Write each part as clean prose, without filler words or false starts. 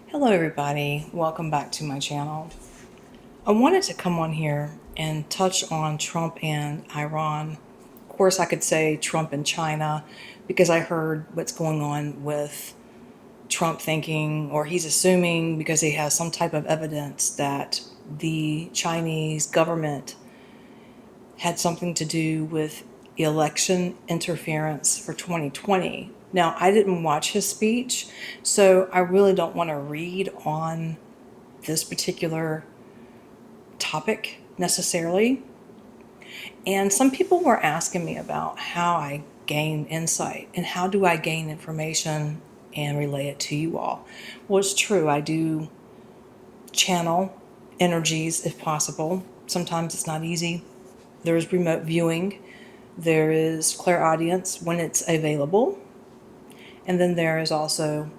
Hello everybody, welcome back to my channel. I wanted to come on here and touch on Trump and Iran. Of course I could say Trump and China because I heard what's going on with Trump thinking, or he's assuming because he has some type of evidence that the Chinese government had something to do with election interference for 2020. Now, I didn't watch his speech, so I really don't want to read on this particular topic necessarily. And some people were asking me about how I gain insight and how do I gain information and relay it to you all. Well, it's true. I do channel energies if possible. Sometimes it's not easy. There's remote viewing. There is clairaudience when it's available. And then there is also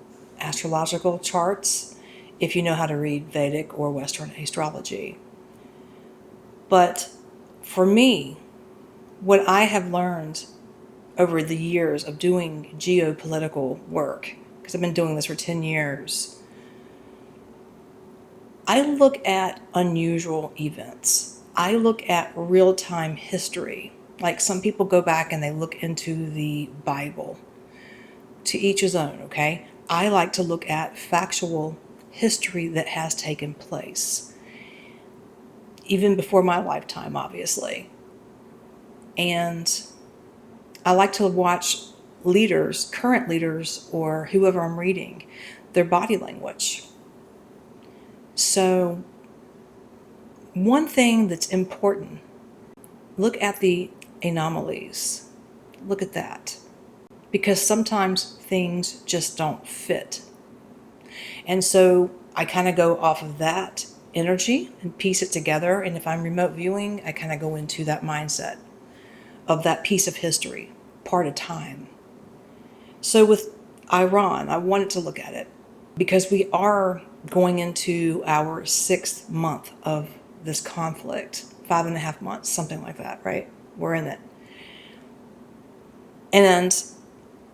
astrological charts if you know how to read Vedic or Western astrology. But for me, what I have learned over the years of doing geopolitical work, because I've been doing this for 10 years, I look at unusual events. I look at real-time history. Like some people go back and they look into the Bible. To each his own, okay? I like to look at factual history that has taken place, even before my lifetime, obviously. And I like to watch leaders, current leaders, or whoever I'm reading, their body language. So one thing that's important, look at the anomalies. Look at that. Because sometimes things just don't fit. And so I kind of go off of that energy and piece it together. And if I'm remote viewing, I kind of go into that mindset of that piece of history, part of time. So with Iran, I wanted to look at it because we are going into our 6th month of this conflict, 5.5 months, something like that, right? We're in it. And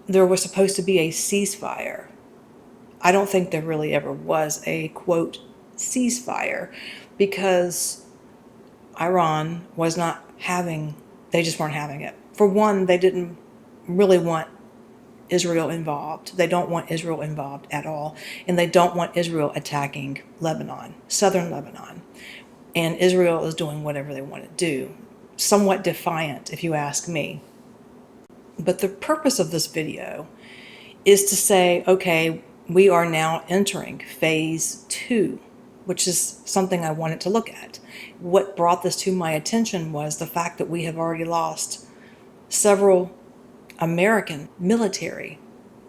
there was supposed to be a ceasefire. I don't think there really ever was a, quote, ceasefire because Iran was not having, they just weren't having it. For one, they didn't really want Israel involved. They don't want Israel involved at all. And they don't want Israel attacking Lebanon, southern Lebanon. And Israel is doing whatever they want to do. Somewhat defiant, if you ask me. But the purpose of this video is to say, okay, we are now entering phase 2, which is something I wanted to look at. What brought this to my attention was the fact that we have already lost several American military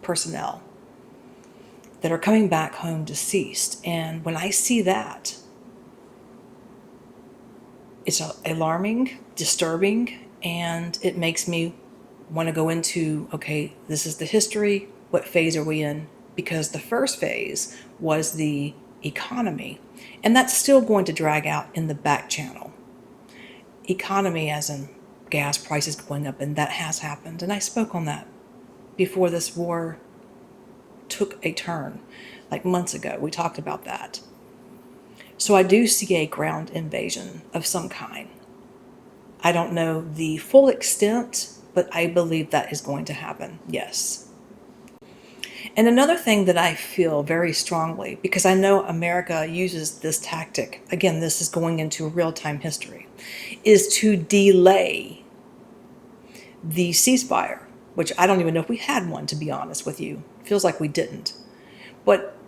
personnel that are coming back home deceased. And when I see that, it's alarming, disturbing, and it makes me want to go into, okay, this is the history. What phase are we in? Because the first phase was the economy, and that's still going to drag out in the back channel. Economy as in gas prices going up, and that has happened. And I spoke on that before this war took a turn, like months ago. We talked about that. So I do see a ground invasion of some kind. I don't know the full extent, but I believe that is going to happen, yes. And another thing that I feel very strongly, because I know America uses this tactic, again, this is going into real-time history, is to delay the ceasefire, which I don't even know if we had one, to be honest with you. It feels like we didn't. But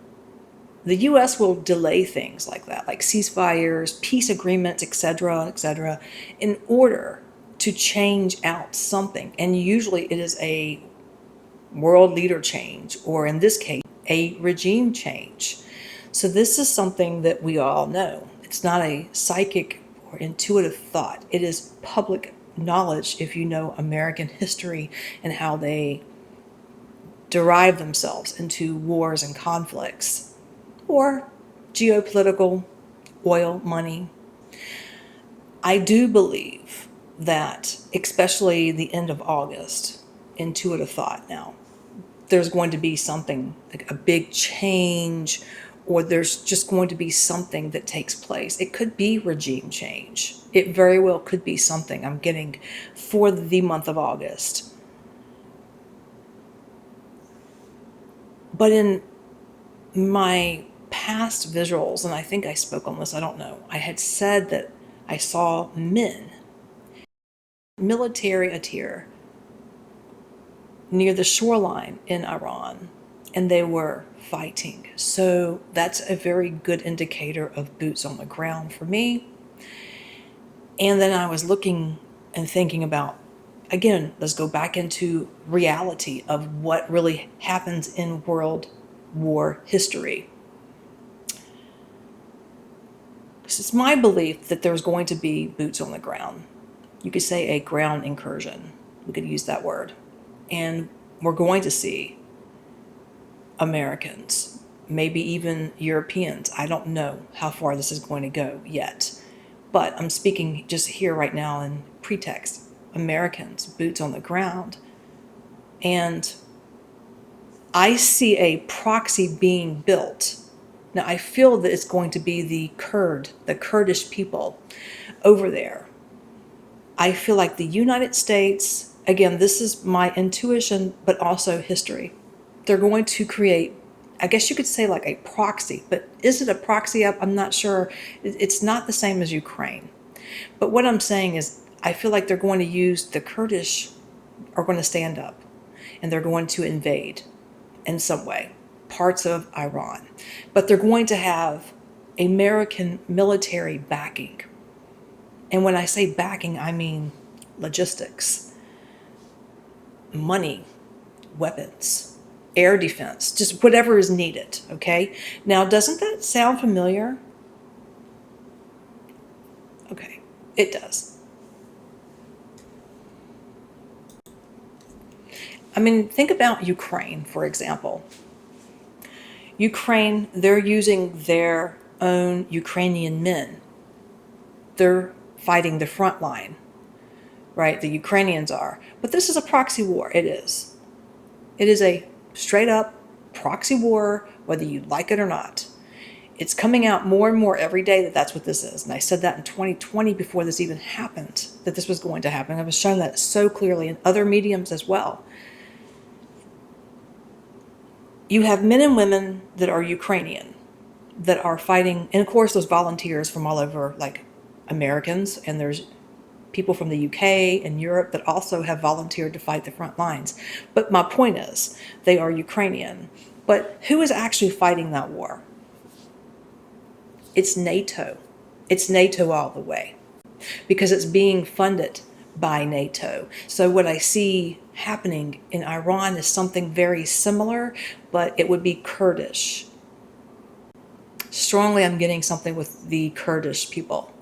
the U.S. will delay things like that, like ceasefires, peace agreements, etc., in order to change out something. And usually it is a world leader change, or in this case, a regime change. So this is something that we all know. It's not a psychic or intuitive thought. It is public knowledge if you know American history and how they derive themselves into wars and conflicts, or geopolitical, oil, money. I do believe that, especially the end of August, intuitive thought now, there's going to be something like a big change or there's just going to be something that takes place. It could be regime change. It very well could be something I'm getting for the month of August. But in my past visuals, and I think I spoke on this, I don't know, I had said that I saw men, military attire, near the shoreline in Iran, and they were fighting. So that's a very good indicator of boots on the ground for me. And then I was looking and thinking about, again, let's go back into reality of what really happens in World War history. It's my belief that there's going to be boots on the ground. You could say a ground incursion. We could use that word. And we're going to see Americans, maybe even Europeans. I don't know how far this is going to go yet. But I'm speaking just here right now in pretext. Americans, boots on the ground. And I see a proxy being built. Now, I feel that it's going to be the Kurdish people over there. I feel like the United States, again, this is my intuition, but also history. They're going to create, I guess you could say like a proxy, but is it a proxy? I'm not sure. It's not the same as Ukraine. But what I'm saying is, I feel like they're going to use, the Kurdish are going to stand up and they're going to invade in some way parts of Iran. But they're going to have American military backing. And when I say backing, I mean logistics, money, weapons, air defense, just whatever is needed, okay? Now, doesn't that sound familiar? Okay, it does. I mean, think about Ukraine, for example. Ukraine, they're using their own Ukrainian men. They're fighting the front line, right? The Ukrainians are. But this is a proxy war. It is. It is a straight up proxy war, whether you like it or not. It's coming out more and more every day that that's what this is. And I said that in 2020 before this even happened, that this was going to happen. I was shown that so clearly in other mediums as well. You have men and women that are Ukrainian, that are fighting, and of course those volunteers from all over, like Americans, and there's people from the UK and Europe that also have volunteered to fight the front lines. But my point is, they are Ukrainian. But who is actually fighting that war? It's NATO. It's NATO all the way, because it's being funded by NATO. So what I see happening in Iran is something very similar, but it would be Kurdish. Strongly, I'm getting something with the Kurdish people.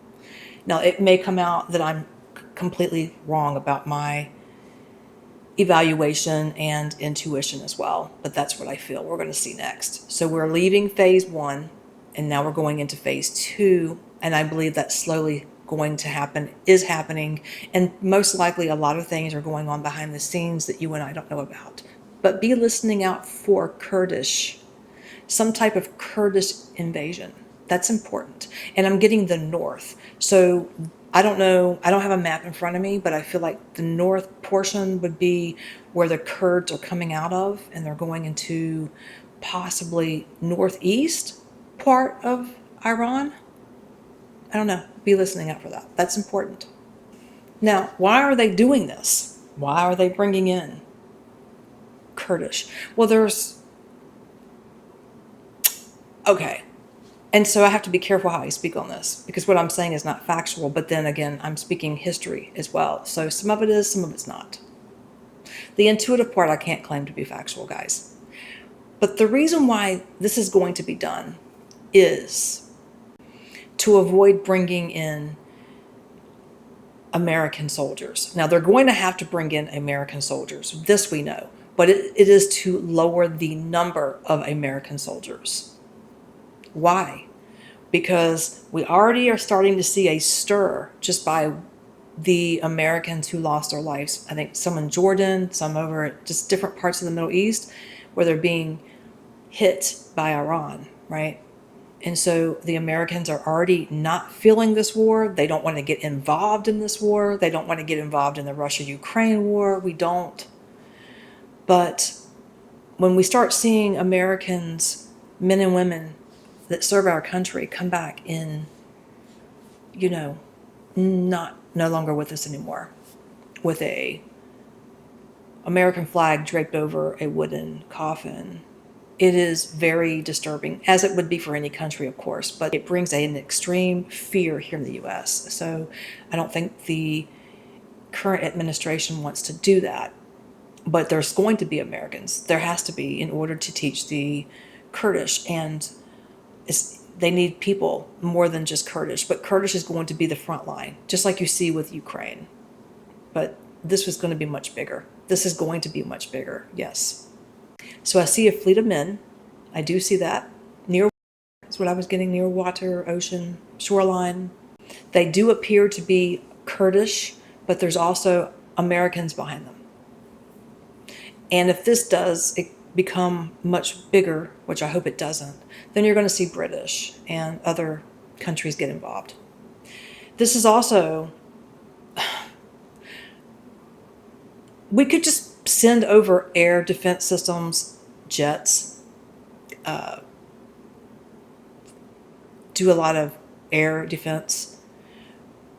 Now, it may come out that I'm completely wrong about my evaluation and intuition as well, but that's what I feel we're going to see next. So we're leaving phase 1, and now we're going into phase 2, and I believe that's slowly going to happen, is happening, and most likely a lot of things are going on behind the scenes that you and I don't know about. But be listening out for Kurdish, some type of Kurdish invasion. That's important. And I'm getting the north. So I don't know, I don't have a map in front of me, but I feel like the north portion would be where the Kurds are coming out of, and they're going into possibly northeast part of Iran. I don't know. Be listening out for that. That's important. Now, why are they doing this? Why are they bringing in Kurdish? Well, okay. And so I have to be careful how I speak on this, because what I'm saying is not factual, but then again, I'm speaking history as well. So some of it is, some of it's not. The intuitive part I can't claim to be factual, guys. But the reason why this is going to be done is to avoid bringing in American soldiers. Now, they're going to have to bring in American soldiers. This we know. But it is to lower the number of American soldiers. Why? Because we already are starting to see a stir just by the Americans who lost their lives. I think some in Jordan, some over just different parts of the Middle East, where they're being hit by Iran, right? And so the Americans are already not feeling this war. They don't want to get involved in this war. They don't want to get involved in the Russia-Ukraine war. We don't. But when we start seeing Americans, men and women that serve our country, come back in, no longer with us anymore, with a American flag draped over a wooden coffin, it is very disturbing, as it would be for any country, of course, but it brings an extreme fear here in the U.S. So I don't think the current administration wants to do that. But there's going to be Americans. There has to be, in order to teach the Kurdish. And they need people more than just Kurdish. But Kurdish is going to be the front line, just like you see with Ukraine. But this was going to be much bigger. This is going to be much bigger, yes. So I see a fleet of men. I do see that. Near, that's what I was getting, near water, ocean, shoreline. They do appear to be Kurdish, but there's also Americans behind them. And if this does become much bigger, which I hope it doesn't, then you're going to see British and other countries get involved. This is also, we could just send over air defense systems, jets, do a lot of air defense,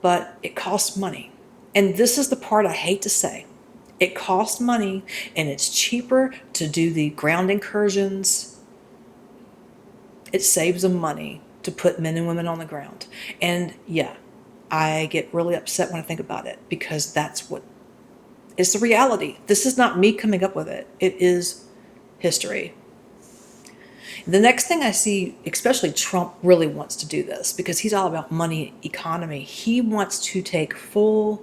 but it costs money. And this is the part I hate to say. It costs money, and it's cheaper to do the ground incursions. It saves them money to put men and women on the ground. And yeah, I get really upset when I think about it, because that's what it's the reality. This is not me coming up with it. It is history. The next thing I see, especially Trump really wants to do this because he's all about money, economy. He wants to take full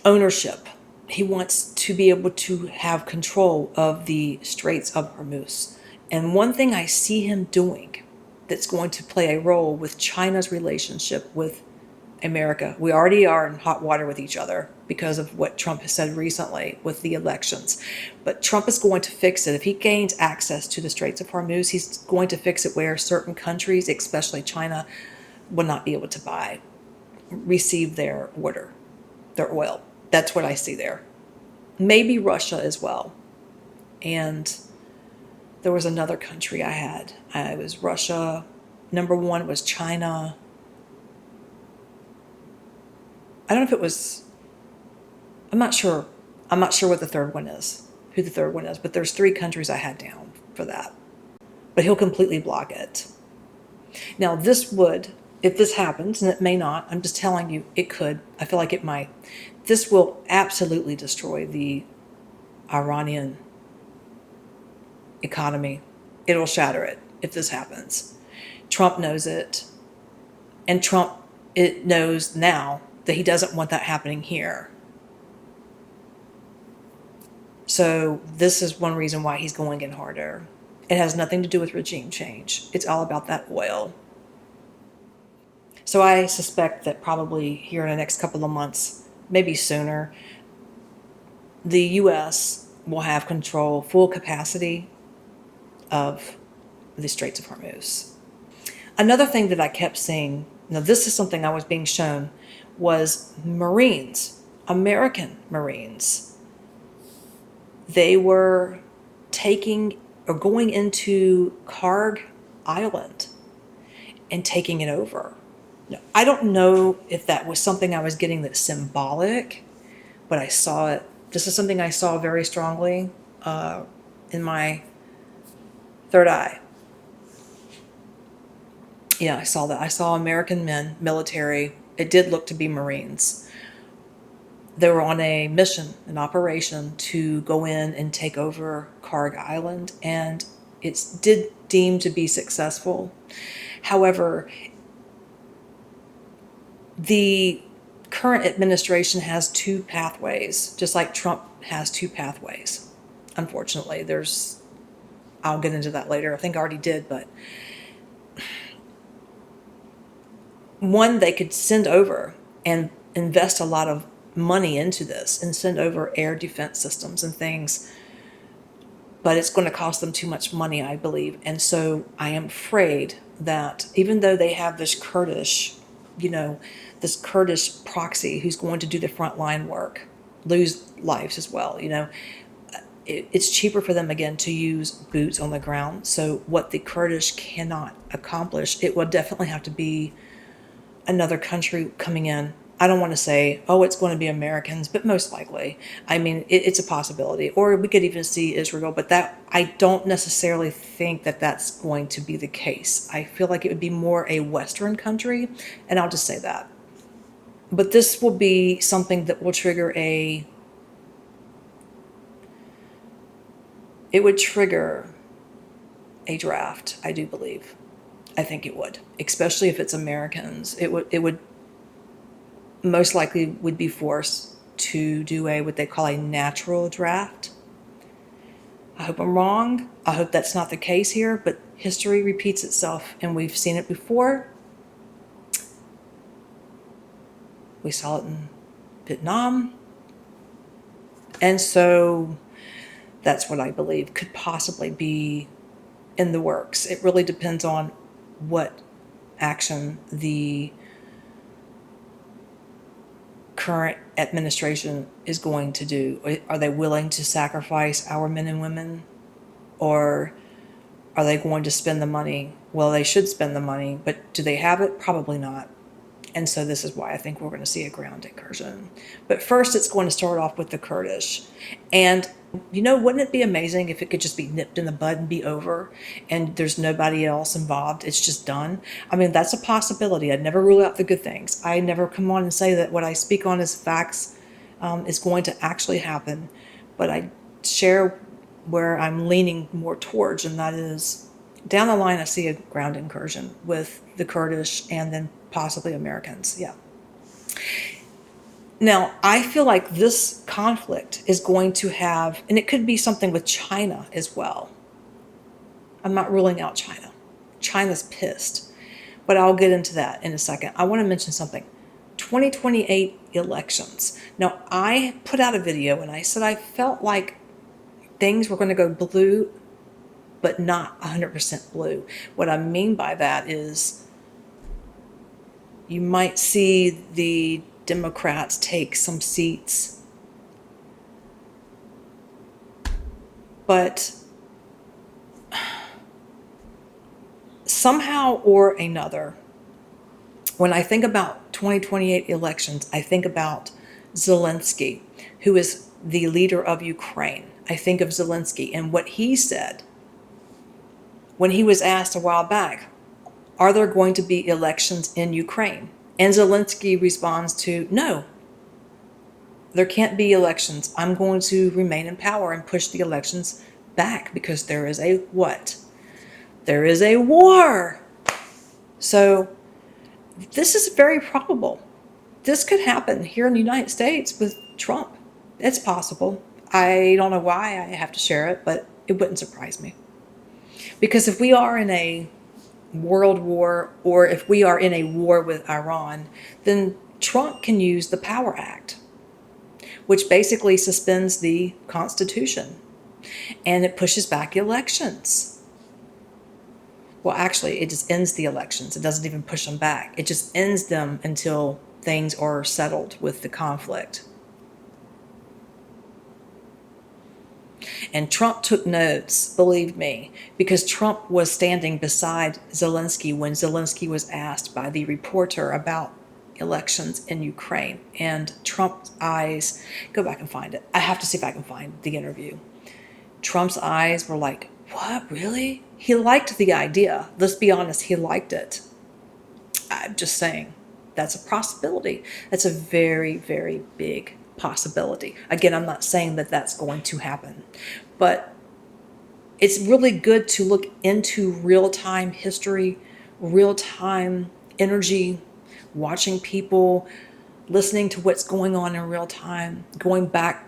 ownership. He wants to be able to have control of the Straits of Hormuz. And one thing I see him doing that's going to play a role with China's relationship with America. We already are in hot water with each other because of what Trump has said recently with the elections. But Trump is going to fix it. If he gains access to the Straits of Hormuz, he's going to fix it where certain countries, especially China, will not be able to receive their oil. That's what I see there. Maybe Russia as well. And there was another country I had. It was Russia. Number one was China. I don't know if it was, I'm not sure. I'm not sure what the third one is, who the third one is, but there's 3 countries I had down for that. But he'll completely block it. Now this would, if this happens, and it may not, I'm just telling you, it could. I feel like it might. This will absolutely destroy the Iranian economy. It'll shatter it if this happens. Trump knows it. And Trump knows now that he doesn't want that happening here. So this is one reason why he's going in harder. It has nothing to do with regime change. It's all about that oil. So I suspect that probably here in the next couple of months, maybe sooner, the U.S. will have control, full capacity of the Straits of Hormuz. Another thing that I kept seeing, now this is something I was being shown, was Marines, American Marines. They were taking or going into Karg Island and taking it over. Now, I don't know if that was something I was getting that's symbolic, but I saw it. This is something I saw very strongly in my third eye. Yeah, I saw that. I saw American men, military. It did look to be Marines. They were on a mission, an operation to go in and take over Karg Island, and it did deem to be successful. However, the current administration has 2 pathways, just like Trump has 2 pathways. Unfortunately, I'll get into that later. I think I already did, but one, they could send over and invest a lot of money into this and send over air defense systems and things. but it's going to cost them too much money, I believe. And so I am afraid that even though they have this Kurdish, this Kurdish proxy who's going to do the frontline work, lose lives as well, it's cheaper for them again to use boots on the ground. So what the Kurdish cannot accomplish, it will definitely have to be another country coming in. I don't want to say, oh, it's going to be Americans, but most likely. I mean, it's a possibility. Or we could even see Israel, but that I don't necessarily think that that's going to be the case. I feel like it would be more a Western country, and I'll just say that. But this will be something that will trigger it would trigger a draft, I do believe. I think it would, especially if it's Americans. It would most likely would be forced to do what they call a natural draft. I hope I'm wrong. I hope that's not the case here, but history repeats itself, and we've seen it before. We saw it in Vietnam. And so that's what I believe could possibly be in the works. It really depends on what action the current administration is going to do. Are they willing to sacrifice our men and women, or are they going to spend the money? Well, they should spend the money, but do they have it? Probably not. And so this is why I think we're going to see a ground incursion. But first, it's going to start off with the Kurdish. And, wouldn't it be amazing if it could just be nipped in the bud and be over, and there's nobody else involved? It's just done. I mean, that's a possibility. I'd never rule out the good things. I never come on and say that what I speak on as facts is going to actually happen. But I share where I'm leaning more towards, and that is down the line, I see a ground incursion with the Kurdish and then possibly Americans. Yeah. Now, I feel like this conflict is going to have, and it could be something with China as well. I'm not ruling out China. China's pissed, but I'll get into that in a second. I want to mention something. 2028 elections. Now, I put out a video and I said I felt like things were going to go blue, but not 100% blue. What I mean by that is you might see the Democrats take some seats, but somehow or another, when I think about 2028 elections, I think about Zelensky, who is the leader of Ukraine. I think of Zelensky and what he said when he was asked a while back, are there going to be elections in Ukraine? And Zelensky responds to, no, there can't be elections. I'm going to remain in power and push the elections back because there is a what? There is a war. So this is very probable. This could happen here in the United States with Trump. It's possible. I don't know why I have to share it, but it wouldn't surprise me. Because if we are in a world war, or if we are in a war with Iran, then Trump can use the Power Act, which basically suspends the Constitution, and it pushes back elections. Well, actually, it just ends the elections. It doesn't even push them back. It just ends them until things are settled with the conflict. And Trump took notes, believe me, because Trump was standing beside Zelensky when Zelensky was asked by the reporter about elections in Ukraine. And Trump's eyes, go back and find it. I have to see if I can find the interview. Trump's eyes were like, what, really? He liked the idea. Let's be honest, he liked it. I'm just saying, that's a possibility. That's a very, very big possibility. Again, I'm not saying that that's going to happen, but it's really good to look into real-time history, real-time energy, watching people, listening to what's going on in real time, going back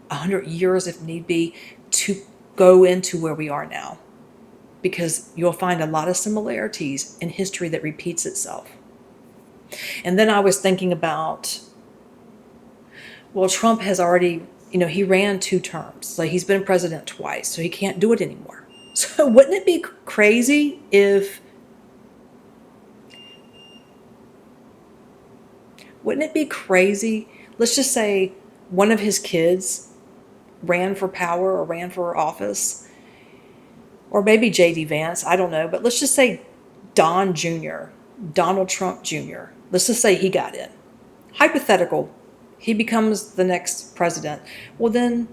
100 years if need be, to go into where we are now, because you'll find a lot of similarities in history that repeats itself. And then I was thinking about, well, Trump has already he ran 2 terms. Like, he's been president twice, so he can't do it anymore. So wouldn't it be crazy if, let's just say one of his kids ran for power or ran for office, or maybe J.D. Vance, I don't know, but let's just say Donald Trump Jr., let's just say he got in. Hypothetical, he becomes the next president. Well, then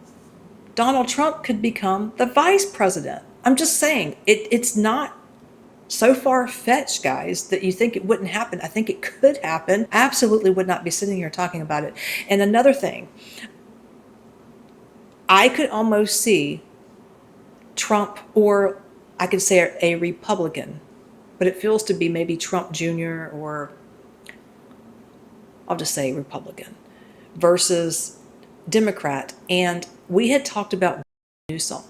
Donald Trump could become the vice president. I'm just saying, it's not so far-fetched, guys, that you think it wouldn't happen. I think it could happen. I absolutely would not be sitting here talking about it. And another thing, I could almost see Trump, or I could say a Republican, but it feels to be maybe Trump Jr., or I'll just say Republican, versus Democrat. And we had talked about Newsom,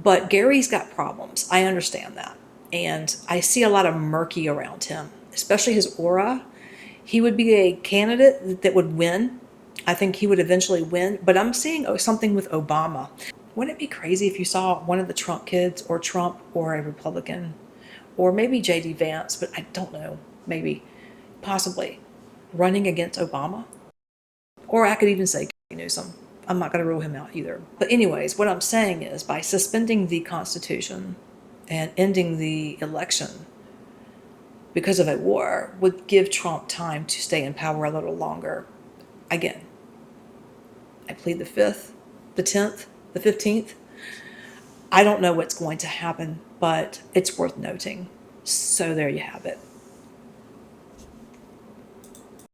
but Gary's got problems. I understand that. And I see a lot of murky around him, especially his aura. He would be a candidate that would win. I think he would eventually win, but I'm seeing something with Obama. Wouldn't it be crazy if you saw one of the Trump kids, or Trump, or a Republican, or maybe J.D. Vance, but I don't know, maybe, possibly, running against Obama? Or I could even say Newsom. I'm not going to rule him out either. But anyways, what I'm saying is, by suspending the Constitution and ending the election because of a war would give Trump time to stay in power a little longer. Again, I plead the 5th, the 10th, the 15th. I don't know what's going to happen, but it's worth noting. So there you have it.